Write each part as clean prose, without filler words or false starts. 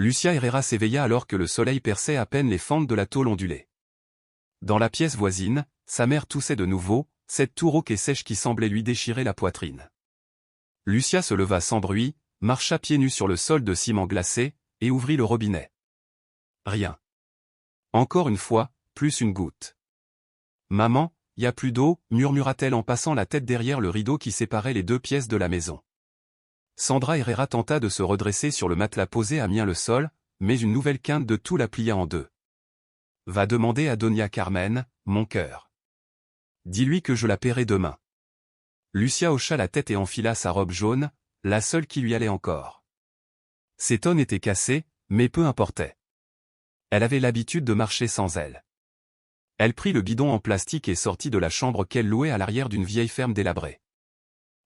Lucia Herrera s'éveilla alors que le soleil perçait à peine les fentes de la tôle ondulée. Dans la pièce voisine, sa mère toussait de nouveau, cette toux rauque et sèche qui semblait lui déchirer la poitrine. Lucia se leva sans bruit, marcha pieds nus sur le sol de ciment glacé, et ouvrit le robinet. Rien. Encore une fois, plus une goutte. « Maman, y a plus d'eau » murmura-t-elle en passant la tête derrière le rideau qui séparait les deux pièces de la maison. Sandra Herrera tenta de se redresser sur le matelas posé à mi le sol, mais une nouvelle quinte de tout la plia en deux. « Va demander à Doña Carmen, mon cœur. Dis-lui que je la paierai demain. » Lucia hocha la tête et enfila sa robe jaune, la seule qui lui allait encore. Ses tonnes étaient cassées, mais peu importait. Elle avait l'habitude de marcher sans elle. Elle prit le bidon en plastique et sortit de la chambre qu'elle louait à l'arrière d'une vieille ferme délabrée.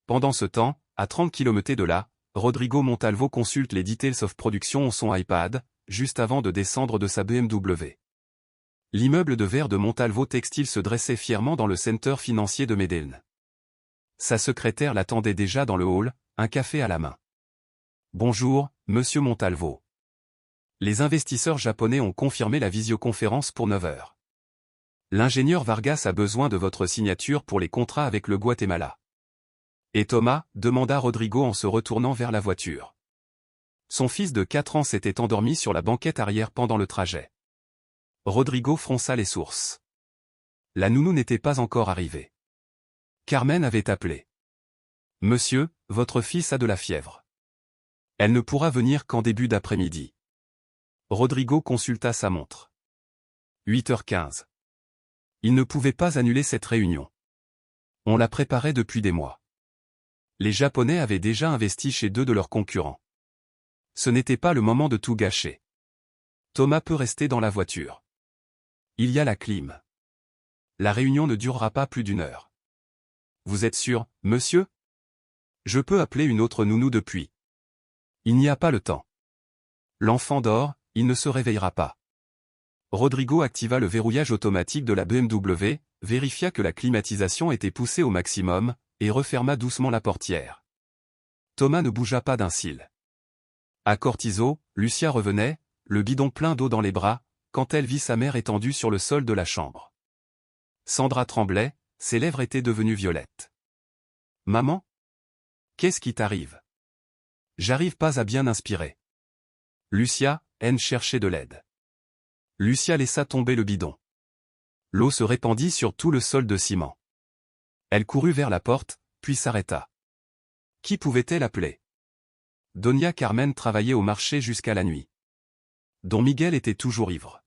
Pendant ce temps, à 30 km de là, Rodrigo Montalvo consulte les details of production sur son iPad, juste avant de descendre de sa BMW. L'immeuble de verre de Montalvo Textile se dressait fièrement dans le centre financier de Medellín. Sa secrétaire l'attendait déjà dans le hall, un café à la main. « Bonjour, monsieur Montalvo. Les investisseurs japonais ont confirmé la visioconférence pour 9 heures. L'ingénieur Vargas a besoin de votre signature pour les contrats avec le Guatemala. » Et Thomas, demanda Rodrigo en se retournant vers la voiture. Son fils de 4 ans s'était endormi sur la banquette arrière pendant le trajet. Rodrigo fronça les sourcils. La nounou n'était pas encore arrivée. Carmen avait appelé. « Monsieur, votre fils a de la fièvre. Elle ne pourra venir qu'en début d'après-midi. » Rodrigo consulta sa montre. 8h15. Il ne pouvait pas annuler cette réunion. On la préparait depuis des mois. Les Japonais avaient déjà investi chez 2 de leurs concurrents. Ce n'était pas le moment de tout gâcher. Thomas peut rester dans la voiture. Il y a la clim. La réunion ne durera pas plus d'1 heure. Vous êtes sûr, monsieur? Je peux appeler une autre nounou depuis. Il n'y a pas le temps. L'enfant dort, il ne se réveillera pas. Rodrigo activa le verrouillage automatique de la BMW, vérifia que la climatisation était poussée au maximum, et referma doucement la portière. Thomas ne bougea pas d'un cil. À Cortizo, Lucia revenait, le bidon plein d'eau dans les bras, quand elle vit sa mère étendue sur le sol de la chambre. Sandra tremblait, ses lèvres étaient devenues violettes. « Maman? Qu'est-ce qui t'arrive? J'arrive pas à bien inspirer. » Lucia, haine cherchait de l'aide. Lucia laissa tomber le bidon. L'eau se répandit sur tout le sol de ciment. Elle courut vers la porte, puis s'arrêta. Qui pouvait-elle appeler? Doña Carmen travaillait au marché jusqu'à la nuit. Don Miguel était toujours ivre.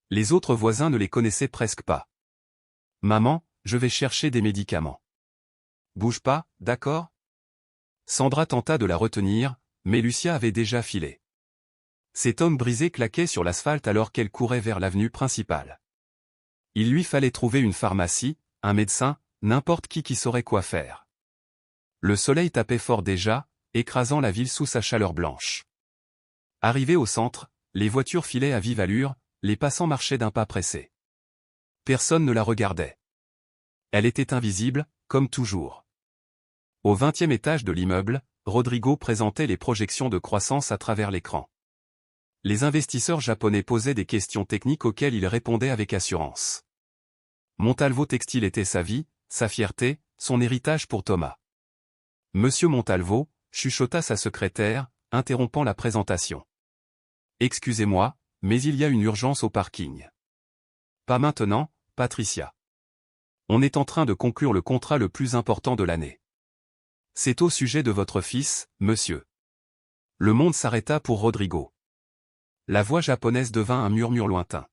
Les autres voisins ne les connaissaient presque pas. « Maman, je vais chercher des médicaments. Bouge pas, d'accord ?» Sandra tenta de la retenir, mais Lucia avait déjà filé. Cet homme brisé claquait sur l'asphalte alors qu'elle courait vers l'avenue principale. Il lui fallait trouver une pharmacie, un médecin, n'importe qui saurait quoi faire. Le soleil tapait fort déjà, écrasant la ville sous sa chaleur blanche. Arrivée au centre, les voitures filaient à vive allure, les passants marchaient d'un pas pressé. Personne ne la regardait. Elle était invisible, comme toujours. Au 20e étage de l'immeuble, Rodrigo présentait les projections de croissance à travers l'écran. Les investisseurs japonais posaient des questions techniques auxquelles il répondait avec assurance. Montalvo Textile était sa vie, sa fierté, son héritage pour Thomas. « Monsieur Montalvo » chuchota sa secrétaire, interrompant la présentation. « Excusez-moi, mais il y a une urgence au parking. »« Pas maintenant, Patricia. On est en train de conclure le contrat le plus important de l'année. C'est au sujet de votre fils, monsieur. » Le monde s'arrêta pour Rodrigo. La voix japonaise devint un murmure lointain.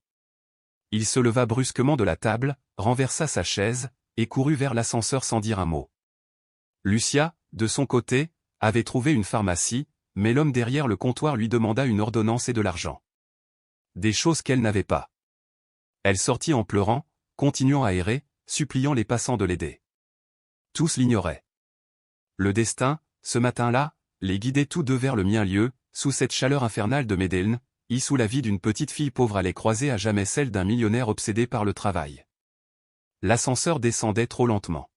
Il se leva brusquement de la table, renversa sa chaise, et courut vers l'ascenseur sans dire un mot. Lucia, de son côté, avait trouvé une pharmacie, mais l'homme derrière le comptoir lui demanda une ordonnance et de l'argent. Des choses qu'elle n'avait pas. Elle sortit en pleurant, continuant à errer, suppliant les passants de l'aider. Tous l'ignoraient. Le destin, ce matin-là, les guidait tous deux vers le mien lieu, sous cette chaleur infernale de Medellín, sous la vie d'une petite fille pauvre allait croiser à jamais celle d'un millionnaire obsédé par le travail. L'ascenseur descendait trop lentement.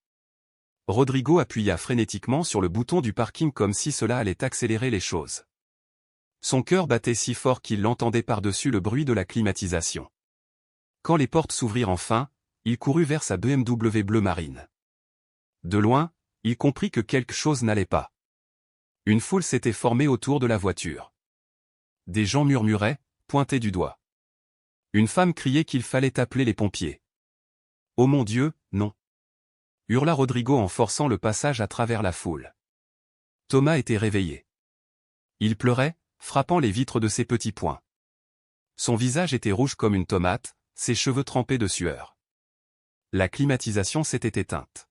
Rodrigo appuya frénétiquement sur le bouton du parking comme si cela allait accélérer les choses. Son cœur battait si fort qu'il l'entendait par-dessus le bruit de la climatisation. Quand les portes s'ouvrirent enfin, il courut vers sa BMW bleu marine. De loin, il comprit que quelque chose n'allait pas. Une foule s'était formée autour de la voiture. Des gens murmuraient, pointaient du doigt. Une femme criait qu'il fallait appeler les pompiers. « Oh mon Dieu, non !» hurla Rodrigo en forçant le passage à travers la foule. Thomas était réveillé. Il pleurait, frappant les vitres de ses petits poings. Son visage était rouge comme une tomate, ses cheveux trempés de sueur. La climatisation s'était éteinte.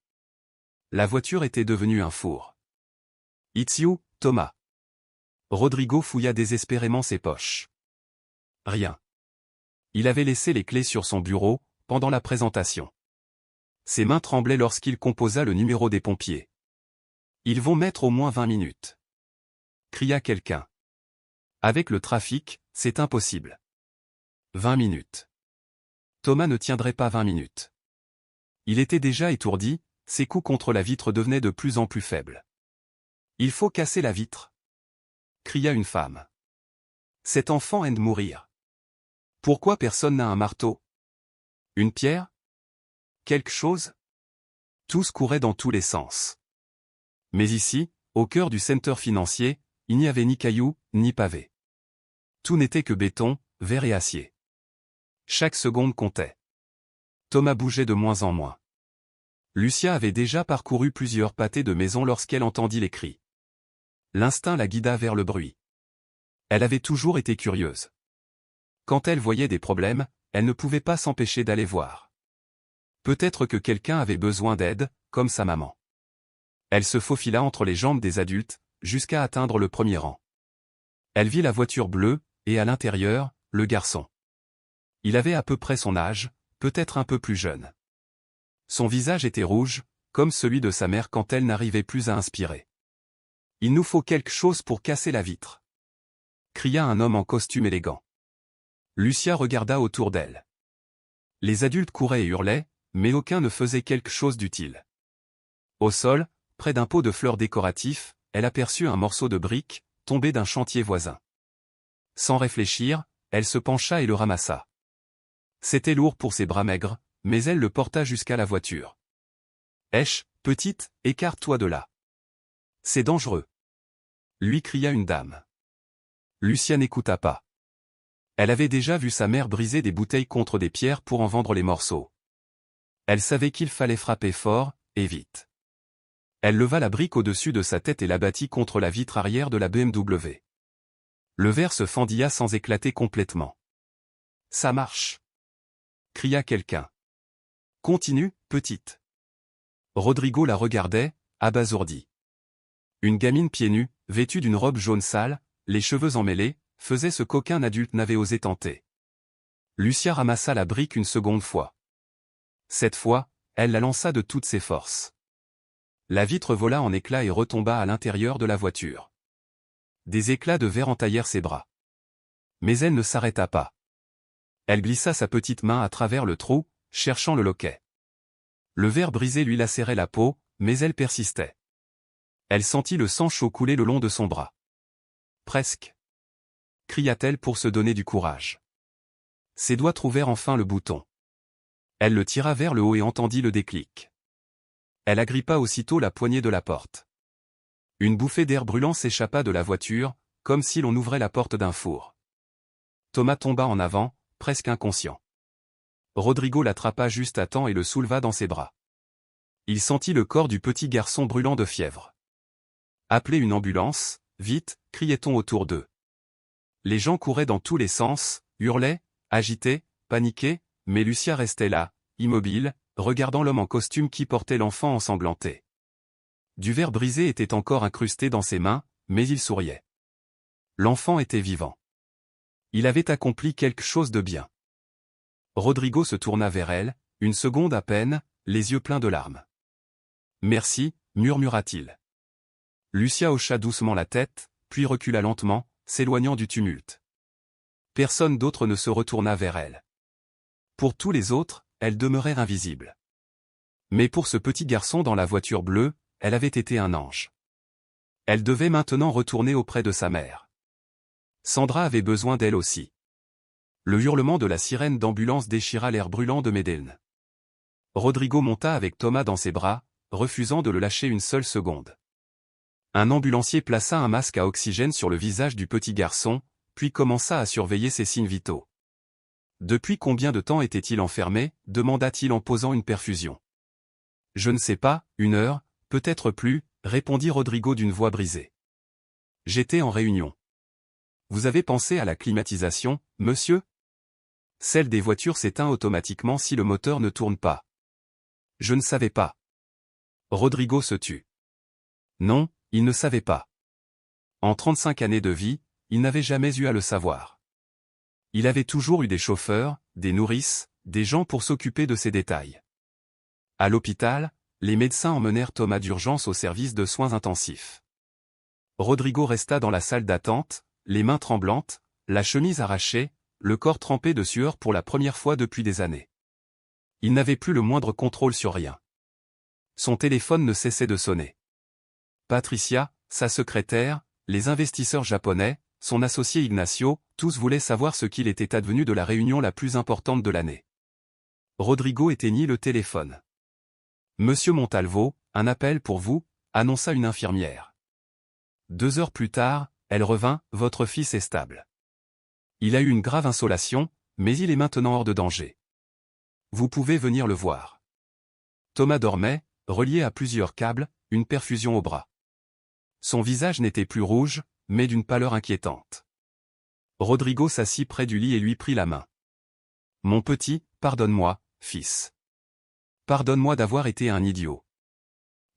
La voiture était devenue un four. « It's you, Thomas !» Rodrigo fouilla désespérément ses poches. Rien. Il avait laissé les clés sur son bureau, pendant la présentation. Ses mains tremblaient lorsqu'il composa le numéro des pompiers. « Ils vont mettre au moins 20 minutes. » cria quelqu'un. « Avec le trafic, c'est impossible. » 20 minutes. Thomas ne tiendrait pas 20 minutes. Il était déjà étourdi, ses coups contre la vitre devenaient de plus en plus faibles. « Il faut casser la vitre !» cria une femme. « Cet enfant aime mourir. Pourquoi personne n'a un marteau? Une pierre? Quelque chose ?» Tous couraient dans tous les sens. Mais ici, au cœur du centre financier, il n'y avait ni cailloux, ni pavés. Tout n'était que béton, verre et acier. Chaque seconde comptait. Thomas bougeait de moins en moins. Lucia avait déjà parcouru plusieurs pâtés de maison lorsqu'elle entendit les cris. L'instinct la guida vers le bruit. Elle avait toujours été curieuse. Quand elle voyait des problèmes, elle ne pouvait pas s'empêcher d'aller voir. Peut-être que quelqu'un avait besoin d'aide, comme sa maman. Elle se faufila entre les jambes des adultes, jusqu'à atteindre le premier rang. Elle vit la voiture bleue, et à l'intérieur, le garçon. Il avait à peu près son âge, peut-être un peu plus jeune. Son visage était rouge, comme celui de sa mère quand elle n'arrivait plus à inspirer. « Il nous faut quelque chose pour casser la vitre !» cria un homme en costume élégant. Lucia regarda autour d'elle. Les adultes couraient et hurlaient, mais aucun ne faisait quelque chose d'utile. Au sol, près d'un pot de fleurs décoratifs, elle aperçut un morceau de brique, tombé d'un chantier voisin. Sans réfléchir, elle se pencha et le ramassa. C'était lourd pour ses bras maigres, mais elle le porta jusqu'à la voiture. « Èche, petite, écarte-toi de là. C'est dangereux !» lui cria une dame. Lucia n'écouta pas. Elle avait déjà vu sa mère briser des bouteilles contre des pierres pour en vendre les morceaux. Elle savait qu'il fallait frapper fort, et vite. Elle leva la brique au-dessus de sa tête et la battit contre la vitre arrière de la BMW. Le verre se fendilla sans éclater complètement. « Ça marche !» cria quelqu'un. « Continue, petite. » Rodrigo la regardait, abasourdi. Une gamine pieds nus, vêtue d'une robe jaune sale, les cheveux emmêlés, faisait ce qu'aucun adulte n'avait osé tenter. Lucia ramassa la brique une seconde fois. Cette fois, elle la lança de toutes ses forces. La vitre vola en éclats et retomba à l'intérieur de la voiture. Des éclats de verre entaillèrent ses bras. Mais elle ne s'arrêta pas. Elle glissa sa petite main à travers le trou, cherchant le loquet. Le verre brisé lui lacérait la peau, mais elle persistait. Elle sentit le sang chaud couler le long de son bras. « Presque !» cria-t-elle pour se donner du courage. Ses doigts trouvèrent enfin le bouton. Elle le tira vers le haut et entendit le déclic. Elle agrippa aussitôt la poignée de la porte. Une bouffée d'air brûlant s'échappa de la voiture, comme si l'on ouvrait la porte d'un four. Thomas tomba en avant, presque inconscient. Rodrigo l'attrapa juste à temps et le souleva dans ses bras. Il sentit le corps du petit garçon brûlant de fièvre. « Appelez une ambulance, vite !» criait-on autour d'eux. Les gens couraient dans tous les sens, hurlaient, agitaient, paniquaient, mais Lucia restait là, immobile, regardant l'homme en costume qui portait l'enfant ensanglanté. Du verre brisé était encore incrusté dans ses mains, mais il souriait. L'enfant était vivant. Il avait accompli quelque chose de bien. Rodrigo se tourna vers elle, une seconde à peine, les yeux pleins de larmes. « Merci », murmura-t-il. Lucia hocha doucement la tête, puis recula lentement, s'éloignant du tumulte. Personne d'autre ne se retourna vers elle. Pour tous les autres, elle demeurait invisible. Mais pour ce petit garçon dans la voiture bleue, elle avait été un ange. Elle devait maintenant retourner auprès de sa mère. Sandra avait besoin d'elle aussi. Le hurlement de la sirène d'ambulance déchira l'air brûlant de Médène. Rodrigo monta avec Thomas dans ses bras, refusant de le lâcher une seule seconde. Un ambulancier plaça un masque à oxygène sur le visage du petit garçon, puis commença à surveiller ses signes vitaux. Depuis combien de temps était-il enfermé, demanda-t-il en posant une perfusion. Je ne sais pas, 1 heure, peut-être plus, répondit Rodrigo d'une voix brisée. J'étais en réunion. Vous avez pensé à la climatisation, monsieur? Celle des voitures s'éteint automatiquement si le moteur ne tourne pas. Je ne savais pas. Rodrigo se tut. Non, il ne savait pas. En 35 années de vie, il n'avait jamais eu à le savoir. Il avait toujours eu des chauffeurs, des nourrices, des gens pour s'occuper de ces détails. À l'hôpital, les médecins emmenèrent Thomas d'urgence au service de soins intensifs. Rodrigo resta dans la salle d'attente, les mains tremblantes, la chemise arrachée, le corps trempé de sueur pour la première fois depuis des années. Il n'avait plus le moindre contrôle sur rien. Son téléphone ne cessait de sonner. Patricia, sa secrétaire, les investisseurs japonais, son associé Ignacio, tous voulaient savoir ce qu'il était advenu de la réunion la plus importante de l'année. Rodrigo éteignit le téléphone. Monsieur Montalvo, un appel pour vous, annonça une infirmière. 2 heures plus tard, elle revint, votre fils est stable. Il a eu une grave insolation, mais il est maintenant hors de danger. Vous pouvez venir le voir. Thomas dormait, relié à plusieurs câbles, une perfusion au bras. Son visage n'était plus rouge, mais d'une pâleur inquiétante. Rodrigo s'assit près du lit et lui prit la main. Mon petit, pardonne-moi, fils. Pardonne-moi d'avoir été un idiot.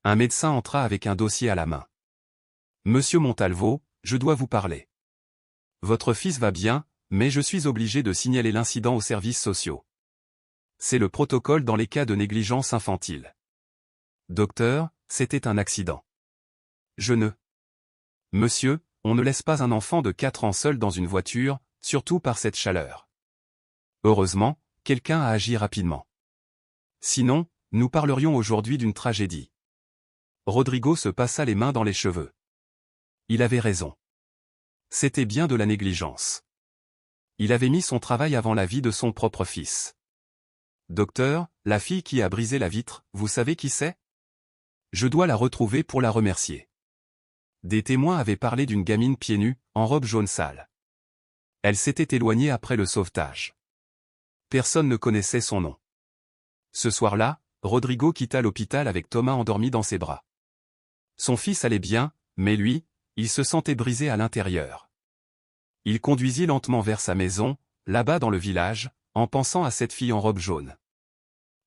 Un médecin entra avec un dossier à la main. Monsieur Montalvo, je dois vous parler. Votre fils va bien, mais je suis obligé de signaler l'incident aux services sociaux. C'est le protocole dans les cas de négligence infantile. Docteur, c'était un accident. Je ne. Monsieur, on ne laisse pas un enfant de 4 ans seul dans une voiture, surtout par cette chaleur. Heureusement, quelqu'un a agi rapidement. Sinon, nous parlerions aujourd'hui d'une tragédie. Rodrigo se passa les mains dans les cheveux. Il avait raison. C'était bien de la négligence. Il avait mis son travail avant la vie de son propre fils. Docteur, la fille qui a brisé la vitre, vous savez qui c'est? Je dois la retrouver pour la remercier. Des témoins avaient parlé d'une gamine pieds nus, en robe jaune sale. Elle s'était éloignée après le sauvetage. Personne ne connaissait son nom. Ce soir-là, Rodrigo quitta l'hôpital avec Thomas endormi dans ses bras. Son fils allait bien, mais lui, il se sentait brisé à l'intérieur. Il conduisit lentement vers sa maison, là-bas dans le village, en pensant à cette fille en robe jaune.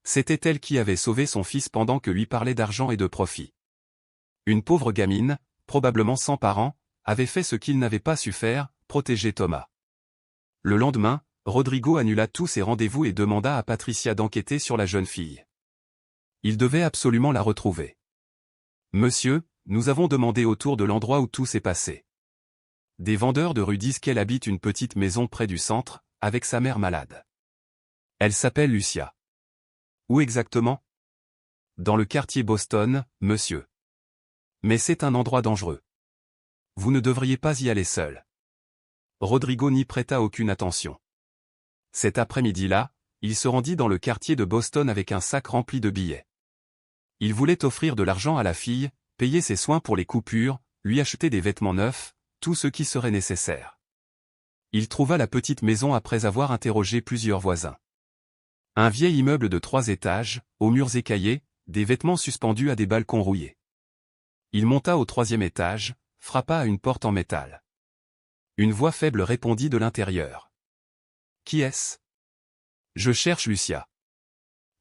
C'était elle qui avait sauvé son fils pendant que lui parlait d'argent et de profit. Une pauvre gamine, probablement sans parents, avait fait ce qu'il n'avait pas su faire, protéger Thomas. Le lendemain, Rodrigo annula tous ses rendez-vous et demanda à Patricia d'enquêter sur la jeune fille. Il devait absolument la retrouver. Monsieur, nous avons demandé autour de l'endroit où tout s'est passé. Des vendeurs de rue disent qu'elle habite une petite maison près du centre, avec sa mère malade. Elle s'appelle Lucia. Où exactement? Dans le quartier Boston, monsieur. Mais c'est un endroit dangereux. Vous ne devriez pas y aller seul. Rodrigo n'y prêta aucune attention. Cet après-midi-là, il se rendit dans le quartier de Boston avec un sac rempli de billets. Il voulait offrir de l'argent à la fille, payer ses soins pour les coupures, lui acheter des vêtements neufs, tout ce qui serait nécessaire. Il trouva la petite maison après avoir interrogé plusieurs voisins. Un vieil immeuble de 3 étages, aux murs écaillés, des vêtements suspendus à des balcons rouillés. Il monta au 3e étage, frappa à une porte en métal. Une voix faible répondit de l'intérieur. Qui est-ce? Je cherche Lucia.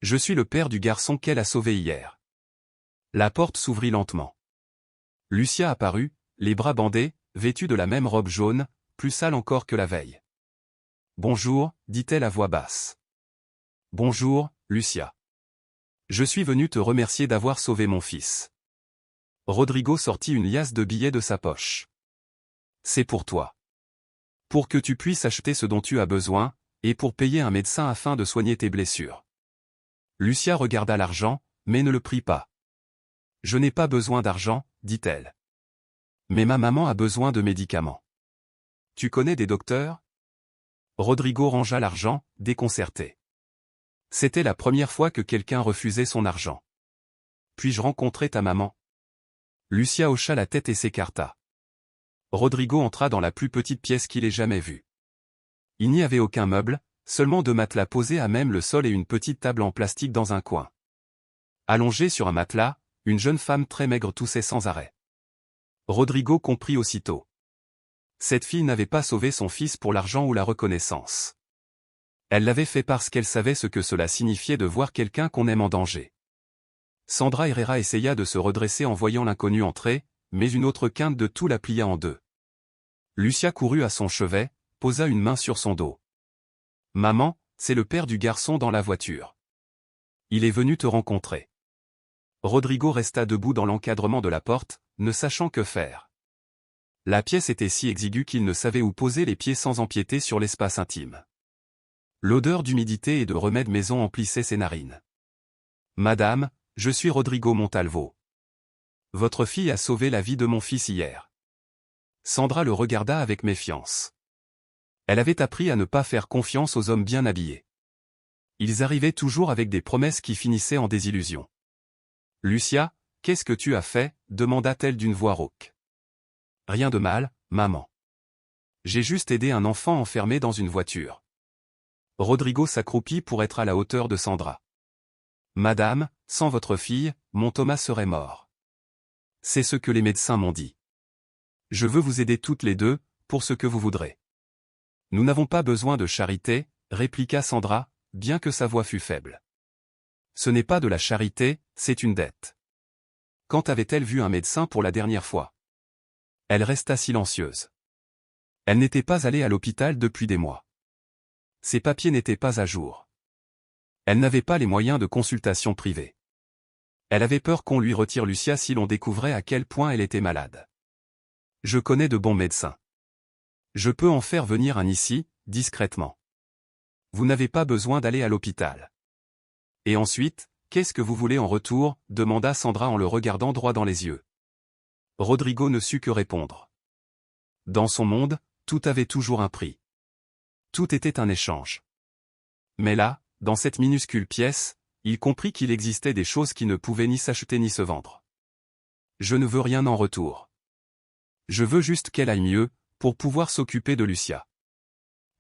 Je suis le père du garçon qu'elle a sauvé hier. La porte s'ouvrit lentement. Lucia apparut, les bras bandés, vêtue de la même robe jaune, plus sale encore que la veille. Bonjour, dit-elle à voix basse. Bonjour, Lucia. Je suis venu te remercier d'avoir sauvé mon fils. Rodrigo sortit une liasse de billets de sa poche. C'est pour toi. Pour que tu puisses acheter ce dont tu as besoin, et pour payer un médecin afin de soigner tes blessures. Lucia regarda l'argent, mais ne le prit pas. Je n'ai pas besoin d'argent, dit-elle. Mais ma maman a besoin de médicaments. Tu connais des docteurs? Rodrigo rangea l'argent, déconcerté. C'était la première fois que quelqu'un refusait son argent. Puis-je rencontrer ta maman? Lucia hocha la tête et s'écarta. Rodrigo entra dans la plus petite pièce qu'il ait jamais vue. Il n'y avait aucun meuble, seulement 2 matelas posés à même le sol et une petite table en plastique dans un coin. Allongée sur un matelas, une jeune femme très maigre toussait sans arrêt. Rodrigo comprit aussitôt. Cette fille n'avait pas sauvé son fils pour l'argent ou la reconnaissance. Elle l'avait fait parce qu'elle savait ce que cela signifiait de voir quelqu'un qu'on aime en danger. Sandra Herrera essaya de se redresser en voyant l'inconnu entrer, mais une autre quinte de tout la plia en deux. Lucia courut à son chevet, posa une main sur son dos. « Maman, c'est le père du garçon dans la voiture. Il est venu te rencontrer. » Rodrigo resta debout dans l'encadrement de la porte, ne sachant que faire. La pièce était si exiguë qu'il ne savait où poser les pieds sans empiéter sur l'espace intime. L'odeur d'humidité et de remède maison emplissait ses narines. « Madame, je suis Rodrigo Montalvo. Votre fille a sauvé la vie de mon fils hier. » Sandra le regarda avec méfiance. Elle avait appris à ne pas faire confiance aux hommes bien habillés. Ils arrivaient toujours avec des promesses qui finissaient en désillusion. « Lucia, qu'est-ce que tu as fait ?» demanda-t-elle d'une voix rauque. « Rien de mal, maman. J'ai juste aidé un enfant enfermé dans une voiture. » Rodrigo s'accroupit pour être à la hauteur de Sandra. « Madame, sans votre fille, mon Thomas serait mort. C'est ce que les médecins m'ont dit. Je veux vous aider toutes les deux, pour ce que vous voudrez. » « Nous n'avons pas besoin de charité, » répliqua Sandra, bien que sa voix fût faible. « Ce n'est pas de la charité, c'est une dette. » Quand avait-elle vu un médecin pour la dernière fois? Elle resta silencieuse. Elle n'était pas allée à l'hôpital depuis des mois. Ses papiers n'étaient pas à jour. Elle n'avait pas les moyens de consultation privée. Elle avait peur qu'on lui retire Lucia si l'on découvrait à quel point elle était malade. « Je connais de bons médecins. Je peux en faire venir un ici, discrètement. Vous n'avez pas besoin d'aller à l'hôpital. » « Et ensuite, qu'est-ce que vous voulez en retour ?» demanda Sandra en le regardant droit dans les yeux. Rodrigo ne sut que répondre. Dans son monde, tout avait toujours un prix. Tout était un échange. Mais là, dans cette minuscule pièce, il comprit qu'il existait des choses qui ne pouvaient ni s'acheter ni se vendre. « Je ne veux rien en retour. Je veux juste qu'elle aille mieux, pour pouvoir s'occuper de Lucia. »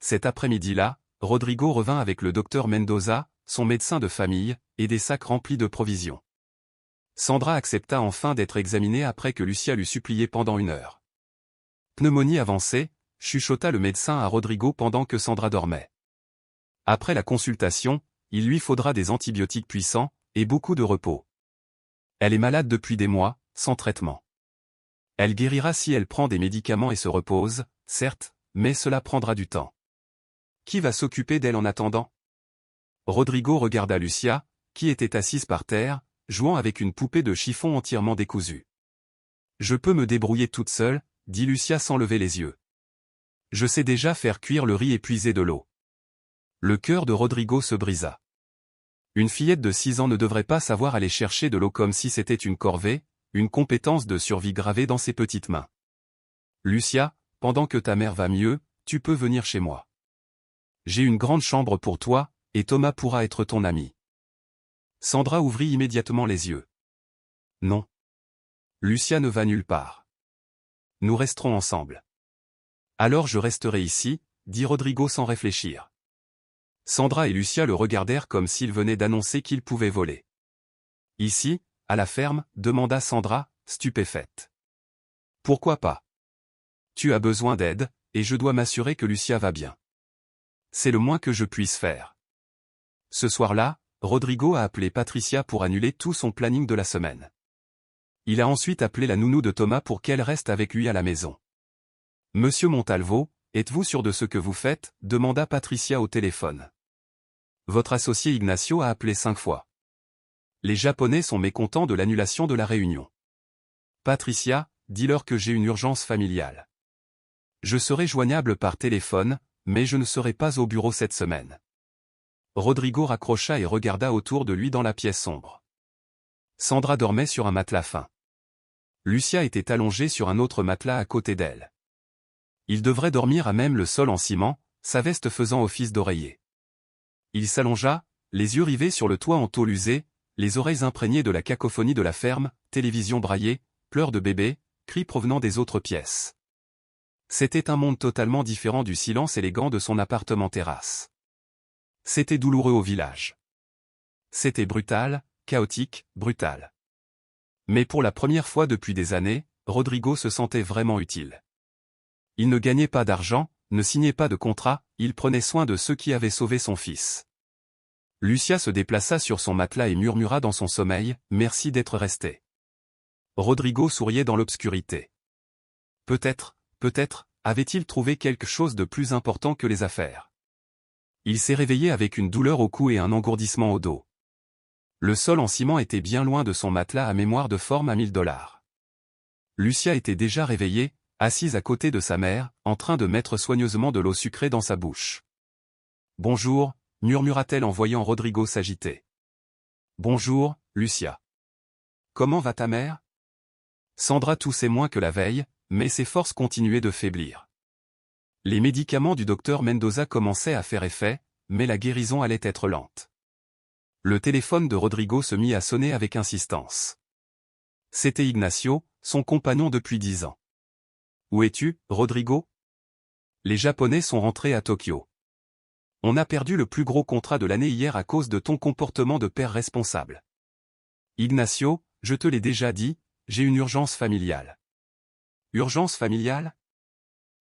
Cet après-midi-là, Rodrigo revint avec le docteur Mendoza, son médecin de famille, et des sacs remplis de provisions. Sandra accepta enfin d'être examinée après que Lucia l'eut supplié pendant 1 heure. « Pneumonie avancée », chuchota le médecin à Rodrigo pendant que Sandra dormait. « Après la consultation, il lui faudra des antibiotiques puissants, et beaucoup de repos. Elle est malade depuis des mois, sans traitement. Elle guérira si elle prend des médicaments et se repose, certes, mais cela prendra du temps. Qui va s'occuper d'elle en attendant? » Rodrigo regarda Lucia, qui était assise par terre, jouant avec une poupée de chiffon entièrement décousue. « Je peux me débrouiller toute seule, » dit Lucia sans lever les yeux. « Je sais déjà faire cuire le riz et puiser de l'eau. » Le cœur de Rodrigo se brisa. Une fillette de 6 ans ne devrait pas savoir aller chercher de l'eau comme si c'était une corvée, une compétence de survie gravée dans ses petites mains. « Lucia, pendant que ta mère va mieux, tu peux venir chez moi. J'ai une grande chambre pour toi, et Thomas pourra être ton ami. » Sandra ouvrit immédiatement les yeux. « Non. Lucia ne va nulle part. Nous resterons ensemble. »« Alors je resterai ici, » dit Rodrigo sans réfléchir. Sandra et Lucia le regardèrent comme s'il venait d'annoncer qu'il pouvait voler. « Ici, à la ferme ?» demanda Sandra, stupéfaite. « Pourquoi pas? Tu as besoin d'aide, et je dois m'assurer que Lucia va bien. C'est le moins que je puisse faire. » Ce soir-là, Rodrigo a appelé Patricia pour annuler tout son planning de la semaine. Il a ensuite appelé la nounou de Thomas pour qu'elle reste avec lui à la maison. « Monsieur Montalvo, êtes-vous sûr de ce que vous faites ?» demanda Patricia au téléphone. « Votre associé Ignacio a appelé 5 fois. Les Japonais sont mécontents de l'annulation de la réunion. Patricia, dis-leur que j'ai une urgence familiale. Je serai joignable par téléphone, mais je ne serai pas au bureau cette semaine. » Rodrigo raccrocha et regarda autour de lui dans la pièce sombre. Sandra dormait sur un matelas fin. Lucia était allongée sur un autre matelas à côté d'elle. Il devrait dormir à même le sol en ciment, sa veste faisant office d'oreiller. Il s'allongea, les yeux rivés sur le toit en tôle usée, les oreilles imprégnées de la cacophonie de la ferme, télévision braillée, pleurs de bébé, cris provenant des autres pièces. C'était un monde totalement différent du silence élégant de son appartement-terrasse. C'était douloureux au village. C'était brutal, chaotique, brutal. Mais pour la première fois depuis des années, Rodrigo se sentait vraiment utile. Il ne gagnait pas d'argent, ne signait pas de contrat, il prenait soin de ceux qui avaient sauvé son fils. Lucia se déplaça sur son matelas et murmura dans son sommeil, « Merci d'être resté. » Rodrigo souriait dans l'obscurité. Peut-être, avait-il trouvé quelque chose de plus important que les affaires. Il s'est réveillé avec une douleur au cou et un engourdissement au dos. Le sol en ciment était bien loin de son matelas à mémoire de forme à $1000. Lucia était déjà réveillée, assise à côté de sa mère, en train de mettre soigneusement de l'eau sucrée dans sa bouche. « Bonjour », murmura-t-elle en voyant Rodrigo s'agiter. « Bonjour, Lucia. Comment va ta mère ?» Sandra toussait moins que la veille, mais ses forces continuaient de faiblir. Les médicaments du docteur Mendoza commençaient à faire effet, mais la guérison allait être lente. Le téléphone de Rodrigo se mit à sonner avec insistance. C'était Ignacio, son compagnon depuis 10 ans. « Où es-tu, Rodrigo ? Les Japonais sont rentrés à Tokyo. On a perdu le plus gros contrat de l'année hier à cause de ton comportement de père responsable. Ignacio, je te l'ai déjà dit, j'ai une urgence familiale. » Urgence familiale ?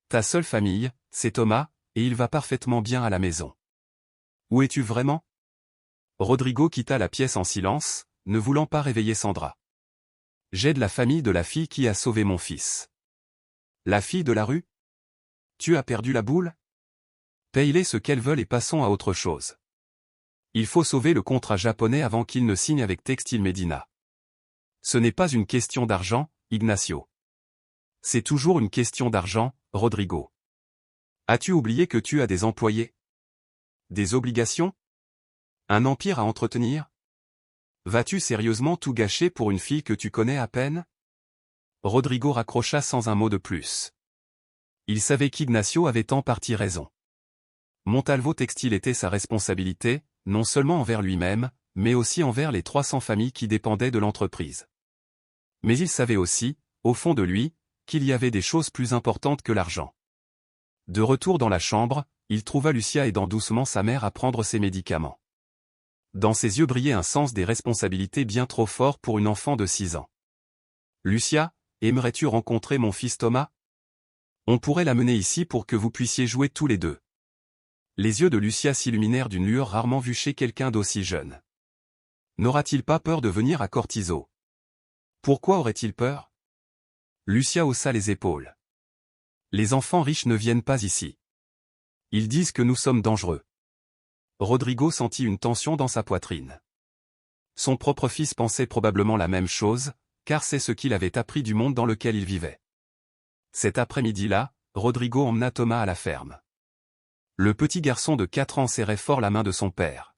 Ta seule famille, c'est Thomas, et il va parfaitement bien à la maison. Où es-tu vraiment ? Rodrigo quitta la pièce en silence, ne voulant pas réveiller Sandra. J'aide la famille de la fille qui a sauvé mon fils. La fille de la rue ? Tu as perdu la boule ? Paye-les ce qu'elles veulent et passons à autre chose. Il faut sauver le contrat japonais avant qu'il ne signe avec Textile Medina. Ce n'est pas une question d'argent, Ignacio. C'est toujours une question d'argent, Rodrigo. As-tu oublié que tu as des employés ? Des obligations ? Un empire à entretenir ? Vas-tu sérieusement tout gâcher pour une fille que tu connais à peine ? Rodrigo raccrocha sans un mot de plus. Il savait qu'Ignacio avait en partie raison. Montalvo Textile était sa responsabilité, non seulement envers lui-même, mais aussi envers les 300 familles qui dépendaient de l'entreprise. Mais il savait aussi, au fond de lui, qu'il y avait des choses plus importantes que l'argent. De retour dans la chambre, il trouva Lucia aidant doucement sa mère à prendre ses médicaments. Dans ses yeux brillait un sens des responsabilités bien trop fort pour une enfant de 6 ans. « Lucia, aimerais-tu rencontrer mon fils Thomas ? On pourrait l'amener ici pour que vous puissiez jouer tous les deux. » Les yeux de Lucia s'illuminèrent d'une lueur rarement vue chez quelqu'un d'aussi jeune. N'aura-t-il pas peur de venir à Cortizo ? Pourquoi aurait-il peur ? Lucia haussa les épaules. Les enfants riches ne viennent pas ici. Ils disent que nous sommes dangereux. Rodrigo sentit une tension dans sa poitrine. Son propre fils pensait probablement la même chose, car c'est ce qu'il avait appris du monde dans lequel il vivait. Cet après-midi-là, Rodrigo emmena Thomas à la ferme. Le petit garçon de 4 ans serrait fort la main de son père.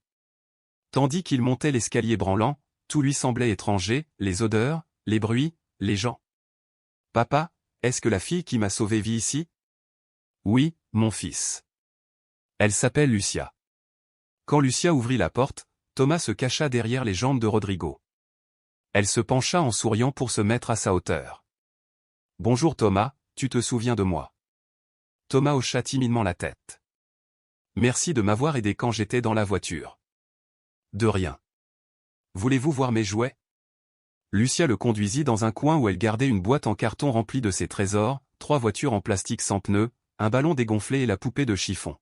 Tandis qu'il montait l'escalier branlant, tout lui semblait étranger, les odeurs, les bruits, les gens. « Papa, est-ce que la fille qui m'a sauvé vit ici ? » « Oui, mon fils. Elle s'appelle Lucia. » Quand Lucia ouvrit la porte, Thomas se cacha derrière les jambes de Rodrigo. Elle se pencha en souriant pour se mettre à sa hauteur. « Bonjour Thomas, tu te souviens de moi ? » Thomas hocha timidement la tête. « Merci de m'avoir aidé quand j'étais dans la voiture. »« De rien. Voulez-vous voir mes jouets ?» Lucia le conduisit dans un coin où elle gardait une boîte en carton remplie de ses trésors, 3 voitures en plastique sans pneus, un ballon dégonflé et la poupée de chiffon.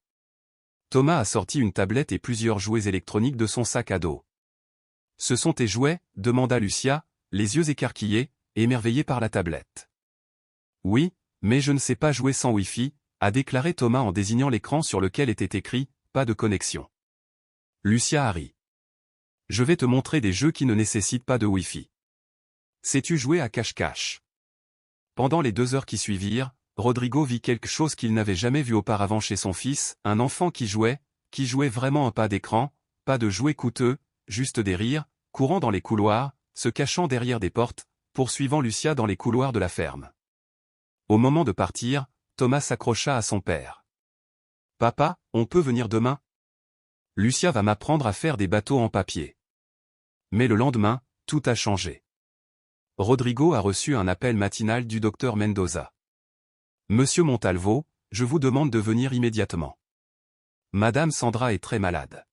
Thomas a sorti une tablette et plusieurs jouets électroniques de son sac à dos. « Ce sont tes jouets ? » demanda Lucia, les yeux écarquillés, émerveillée par la tablette. « Oui, mais je ne sais pas jouer sans Wi-Fi, » a déclaré Thomas en désignant l'écran sur lequel était écrit « Pas de connexion ». Lucia a ri. « Je vais te montrer des jeux qui ne nécessitent pas de Wi-Fi. Sais-tu jouer à cache-cache » Pendant les 2 heures qui suivirent, Rodrigo vit quelque chose qu'il n'avait jamais vu auparavant chez son fils, un enfant qui jouait vraiment un pas d'écran, pas de jouets coûteux, juste des rires, courant dans les couloirs, se cachant derrière des portes, poursuivant Lucia dans les couloirs de la ferme. Au moment de partir, Thomas s'accrocha à son père. Papa, on peut venir demain? Lucia va m'apprendre à faire des bateaux en papier. Mais le lendemain, tout a changé. Rodrigo a reçu un appel matinal du docteur Mendoza. Monsieur Montalvo, je vous demande de venir immédiatement. Madame Sandra est très malade.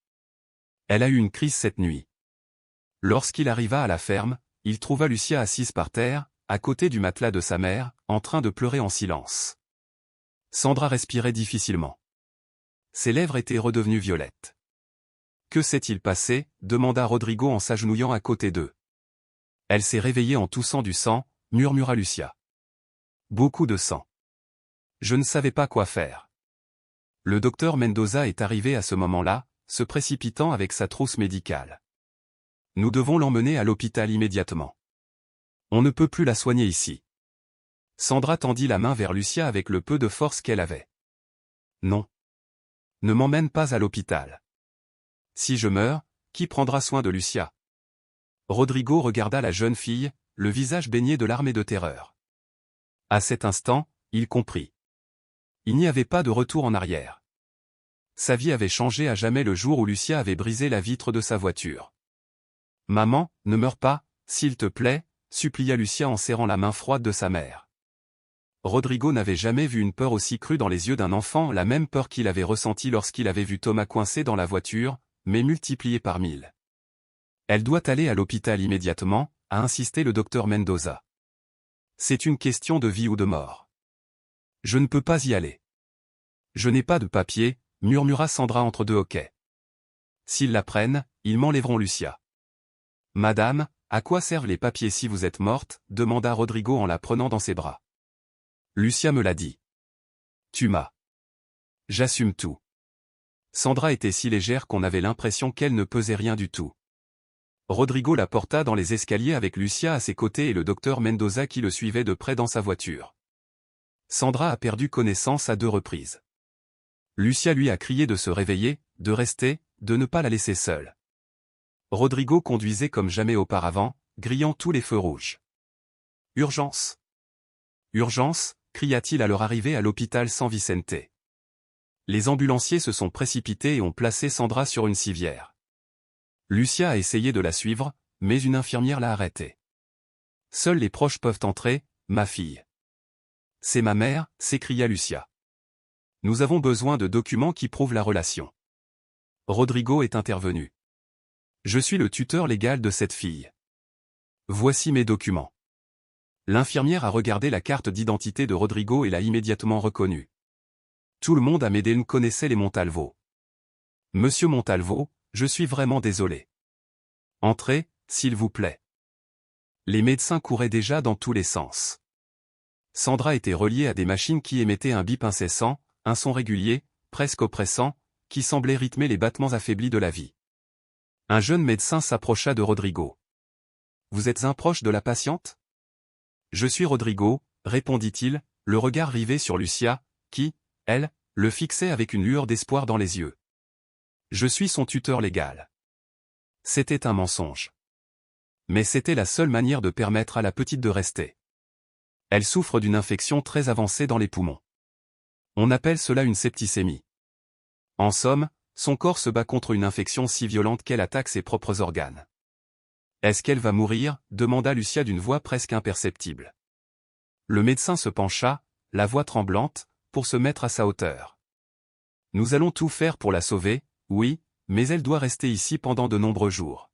Elle a eu une crise cette nuit. Lorsqu'il arriva à la ferme, il trouva Lucia assise par terre, à côté du matelas de sa mère, en train de pleurer en silence. Sandra respirait difficilement. Ses lèvres étaient redevenues violettes. Que s'est-il passé? Demanda Rodrigo en s'agenouillant à côté d'eux. Elle s'est réveillée en toussant du sang, murmura Lucia. Beaucoup de sang. Je ne savais pas quoi faire. Le docteur Mendoza est arrivé à ce moment-là, se précipitant avec sa trousse médicale. Nous devons l'emmener à l'hôpital immédiatement. On ne peut plus la soigner ici. Sandra tendit la main vers Lucia avec le peu de force qu'elle avait. Non. Ne m'emmène pas à l'hôpital. Si je meurs, qui prendra soin de Lucia? Rodrigo regarda la jeune fille, le visage baigné de larmes et de terreur. À cet instant, il comprit. Il n'y avait pas de retour en arrière. Sa vie avait changé à jamais le jour où Lucia avait brisé la vitre de sa voiture. Maman, ne meurs pas, s'il te plaît, supplia Lucia en serrant la main froide de sa mère. Rodrigo n'avait jamais vu une peur aussi crue dans les yeux d'un enfant, la même peur qu'il avait ressentie lorsqu'il avait vu Thomas coincé dans la voiture, mais multipliée par 1000. Elle doit aller à l'hôpital immédiatement, a insisté le docteur Mendoza. C'est une question de vie ou de mort. Je ne peux pas y aller. Je n'ai pas de papier, murmura Sandra entre deux hoquets. S'ils la prennent, ils m'enlèveront Lucia. Madame, à quoi servent les papiers si vous êtes morte? Demanda Rodrigo en la prenant dans ses bras. Lucia me l'a dit. Tu m'as. J'assume tout. Sandra était si légère qu'on avait l'impression qu'elle ne pesait rien du tout. Rodrigo la porta dans les escaliers avec Lucia à ses côtés et le docteur Mendoza qui le suivait de près dans sa voiture. Sandra a perdu connaissance à 2 reprises. Lucia lui a crié de se réveiller, de rester, de ne pas la laisser seule. Rodrigo conduisait comme jamais auparavant, grillant tous les feux rouges. Urgence! Urgence! Cria-t-il à leur arrivée à l'hôpital San Vicente. Les ambulanciers se sont précipités et ont placé Sandra sur une civière. Lucia a essayé de la suivre, mais une infirmière l'a arrêtée. Seuls les proches peuvent entrer, ma fille. C'est ma mère, s'écria Lucia. Nous avons besoin de documents qui prouvent la relation. Rodrigo est intervenu. Je suis le tuteur légal de cette fille. Voici mes documents. L'infirmière a regardé la carte d'identité de Rodrigo et l'a immédiatement reconnu. Tout le monde à Medellín connaissait les Montalvo. Monsieur Montalvo, je suis vraiment désolé. Entrez, s'il vous plaît. Les médecins couraient déjà dans tous les sens. Sandra était reliée à des machines qui émettaient un bip incessant, un son régulier, presque oppressant, qui semblait rythmer les battements affaiblis de la vie. Un jeune médecin s'approcha de Rodrigo. Vous êtes un proche de la patiente? Je suis Rodrigo, répondit-il, le regard rivé sur Lucia, qui, elle, le fixait avec une lueur d'espoir dans les yeux. Je suis son tuteur légal. C'était un mensonge. Mais c'était la seule manière de permettre à la petite de rester. Elle souffre d'une infection très avancée dans les poumons. On appelle cela une septicémie. En somme, son corps se bat contre une infection si violente qu'elle attaque ses propres organes. Est-ce qu'elle va mourir? Demanda Lucia d'une voix presque imperceptible. Le médecin se pencha, la voix tremblante, pour se mettre à sa hauteur. Nous allons tout faire pour la sauver, oui, mais elle doit rester ici pendant de nombreux jours.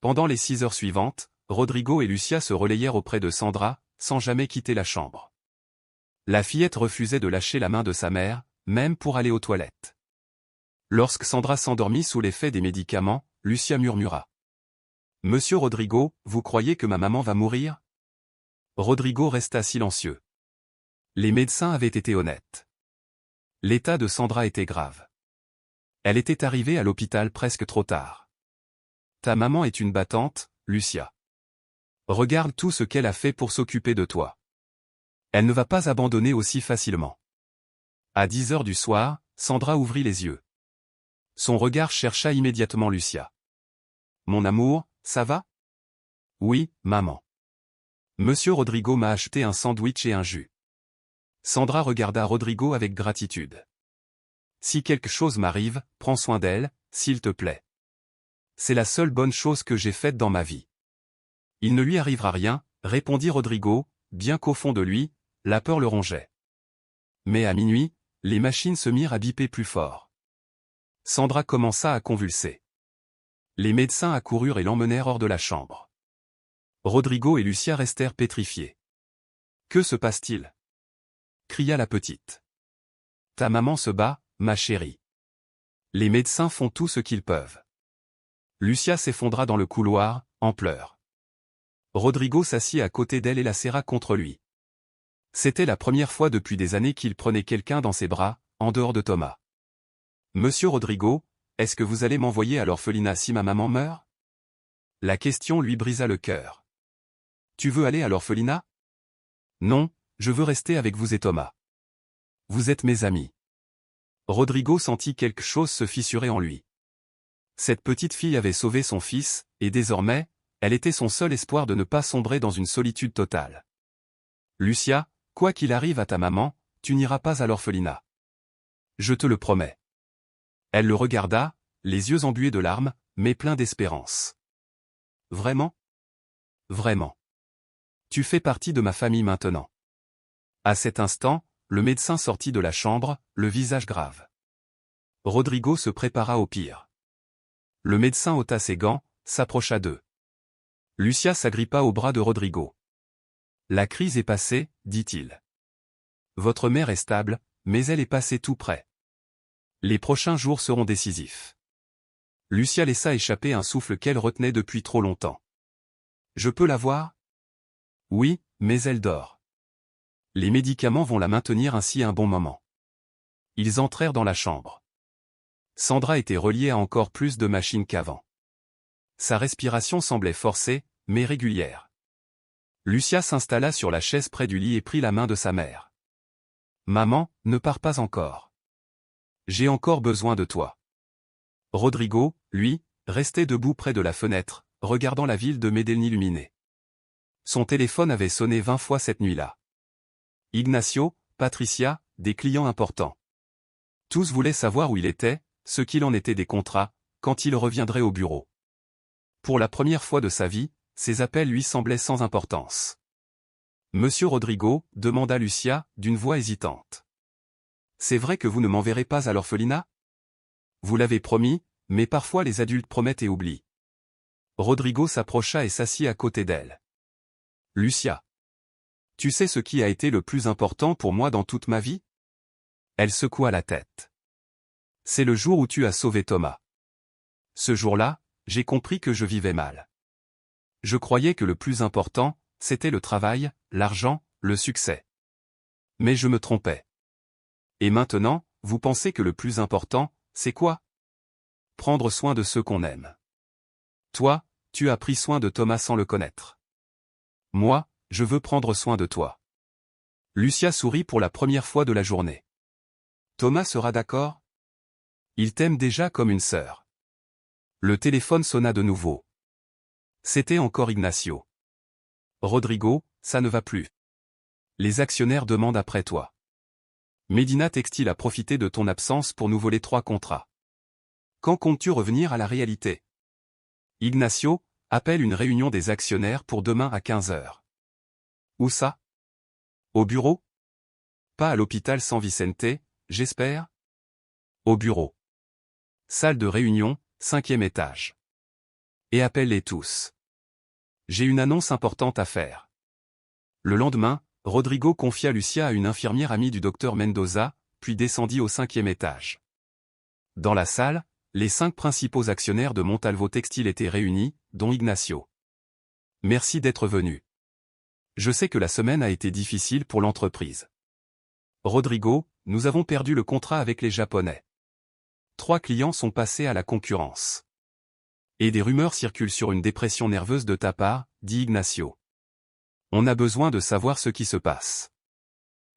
Pendant les 6 heures suivantes, Rodrigo et Lucia se relayèrent auprès de Sandra, sans jamais quitter la chambre. La fillette refusait de lâcher la main de sa mère, même pour aller aux toilettes. Lorsque Sandra s'endormit sous l'effet des médicaments, Lucia murmura. « Monsieur Rodrigo, vous croyez que ma maman va mourir ?» Rodrigo resta silencieux. Les médecins avaient été honnêtes. L'état de Sandra était grave. Elle était arrivée à l'hôpital presque trop tard. Ta maman est une battante, Lucia. Regarde tout ce qu'elle a fait pour s'occuper de toi. Elle ne va pas abandonner aussi facilement. À 10 heures du soir, Sandra ouvrit les yeux. Son regard chercha immédiatement Lucia. Mon amour, ça va? Oui, maman. Monsieur Rodrigo m'a acheté un sandwich et un jus. Sandra regarda Rodrigo avec gratitude. Si quelque chose m'arrive, prends soin d'elle, s'il te plaît. C'est la seule bonne chose que j'ai faite dans ma vie. Il ne lui arrivera rien, répondit Rodrigo, bien qu'au fond de lui, la peur le rongeait. Mais à minuit, les machines se mirent à biper plus fort. Sandra commença à convulser. Les médecins accoururent et l'emmenèrent hors de la chambre. Rodrigo et Lucia restèrent pétrifiés. « Que se passe-t-il » cria la petite. « Ta maman se bat, ma chérie. Les médecins font tout ce qu'ils peuvent. » Lucia s'effondra dans le couloir, en pleurs. Rodrigo s'assit à côté d'elle et la serra contre lui. C'était la première fois depuis des années qu'il prenait quelqu'un dans ses bras, en dehors de Thomas. « Monsieur Rodrigo, est-ce que vous allez m'envoyer à l'orphelinat si ma maman meurt ?» La question lui brisa le cœur. « Tu veux aller à l'orphelinat ?»« Non, je veux rester avec vous et Thomas. Vous êtes mes amis. » Rodrigo sentit quelque chose se fissurer en lui. Cette petite fille avait sauvé son fils, et désormais, elle était son seul espoir de ne pas sombrer dans une solitude totale. « Lucia, quoi qu'il arrive à ta maman, tu n'iras pas à l'orphelinat. Je te le promets. » Elle le regarda, les yeux embués de larmes, mais pleins d'espérance. « Vraiment ? Vraiment. Tu fais partie de ma famille maintenant. » À cet instant, le médecin sortit de la chambre, le visage grave. Rodrigo se prépara au pire. Le médecin ôta ses gants, s'approcha d'eux. Lucia s'agrippa au bras de Rodrigo. « La crise est passée, dit-il. Votre mère est stable, mais elle est passée tout près. Les prochains jours seront décisifs. » Lucia laissa échapper un souffle qu'elle retenait depuis trop longtemps. « Je peux la voir ? » « Oui, mais elle dort. Les médicaments vont la maintenir ainsi un bon moment. » Ils entrèrent dans la chambre. Sandra était reliée à encore plus de machines qu'avant. Sa respiration semblait forcée, mais régulière. Lucia s'installa sur la chaise près du lit et prit la main de sa mère. « Maman, ne pars pas encore. J'ai encore besoin de toi. » Rodrigo, lui, restait debout près de la fenêtre, regardant la ville de Medellín illuminée. Son téléphone avait sonné 20 fois cette nuit-là. Ignacio, Patricia, des clients importants. Tous voulaient savoir où il était, ce qu'il en était des contrats, quand il reviendrait au bureau. Pour la première fois de sa vie, ces appels lui semblaient sans importance. « Monsieur Rodrigo, demanda Lucia, d'une voix hésitante. C'est vrai que vous ne m'enverrez pas à l'orphelinat ? Vous l'avez promis, mais parfois les adultes promettent et oublient. » Rodrigo s'approcha et s'assit à côté d'elle. « Lucia. Tu sais ce qui a été le plus important pour moi dans toute ma vie ? » Elle secoua la tête. « C'est le jour où tu as sauvé Thomas. Ce jour-là, j'ai compris que je vivais mal. Je croyais que le plus important, c'était le travail, l'argent, le succès. Mais je me trompais. Et maintenant, vous pensez que le plus important, c'est quoi ? Prendre soin de ceux qu'on aime. Toi, tu as pris soin de Thomas sans le connaître. Moi, je veux prendre soin de toi. » Lucia sourit pour la première fois de la journée. « Thomas sera d'accord ? Il t'aime déjà comme une sœur. » Le téléphone sonna de nouveau. C'était encore Ignacio. « Rodrigo, ça ne va plus. Les actionnaires demandent après toi. Medina Textile a profité de ton absence pour nous voler 3 contrats. Quand comptes-tu revenir à la réalité ? Ignacio, appelle une réunion des actionnaires pour demain à 15h. Où ça ? Au bureau ? Pas à l'hôpital San Vicente, j'espère ? Au bureau. Salle de réunion, 5e étage. Et appelle-les tous. J'ai une annonce importante à faire. » Le lendemain, Rodrigo confia Lucia à une infirmière amie du docteur Mendoza, puis descendit au 5e étage. Dans la salle, les 5 principaux actionnaires de Montalvo Textile étaient réunis, dont Ignacio. « Merci d'être venu. Je sais que la semaine a été difficile pour l'entreprise. Rodrigo, nous avons perdu le contrat avec les Japonais. 3 clients sont passés à la concurrence. Et des rumeurs circulent sur une dépression nerveuse de ta part, dit Ignacio. On a besoin de savoir ce qui se passe.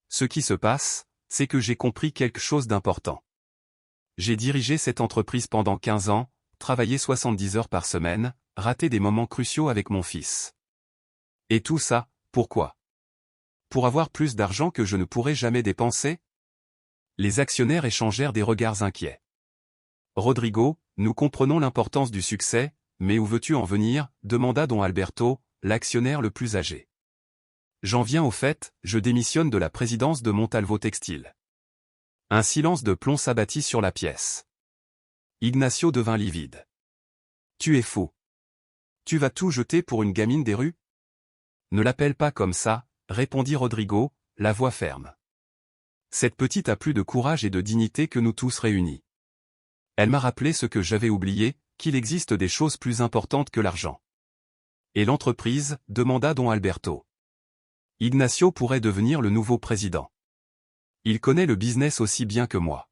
Ce qui se passe, c'est que j'ai compris quelque chose d'important. J'ai dirigé cette entreprise pendant 15 ans, travaillé 70 heures par semaine, raté des moments cruciaux avec mon fils. Et tout ça, pourquoi ? Pour avoir plus d'argent que je ne pourrai jamais dépenser? Les actionnaires échangèrent des regards inquiets. Rodrigo, nous comprenons l'importance du succès, mais où veux-tu en venir? Demanda don Alberto, l'actionnaire le plus âgé. J'en viens au fait, je démissionne de la présidence de Montalvo Textile. Un silence de plomb s'abattit sur la pièce. Ignacio devint livide. Tu es fou. Tu vas tout jeter pour une gamine des rues? Ne l'appelle pas comme ça, répondit Rodrigo, la voix ferme. Cette petite a plus de courage et de dignité que nous tous réunis. Elle m'a rappelé ce que j'avais oublié, qu'il existe des choses plus importantes que l'argent. Et l'entreprise? Demanda don Alberto. Ignacio pourrait devenir le nouveau président. Il connaît le business aussi bien que moi.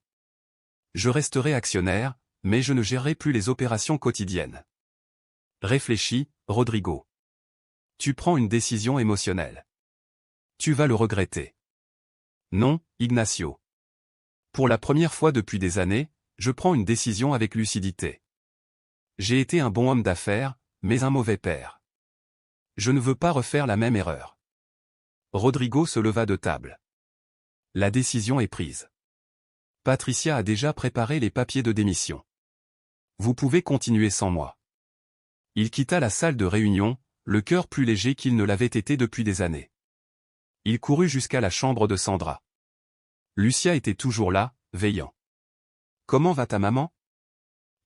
Je resterai actionnaire, mais je ne gérerai plus les opérations quotidiennes. Réfléchis, Rodrigo. Tu prends une décision émotionnelle. Tu vas le regretter. Non, Ignacio. Pour la première fois depuis des années, je prends une décision avec lucidité. J'ai été un bon homme d'affaires, mais un mauvais père. Je ne veux pas refaire la même erreur. Rodrigo se leva de table. La décision est prise. Patricia a déjà préparé les papiers de démission. Vous pouvez continuer sans moi. Il quitta la salle de réunion, le cœur plus léger qu'il ne l'avait été depuis des années. Il courut jusqu'à la chambre de Sandra. Lucia était toujours là, veillant. Comment va ta maman?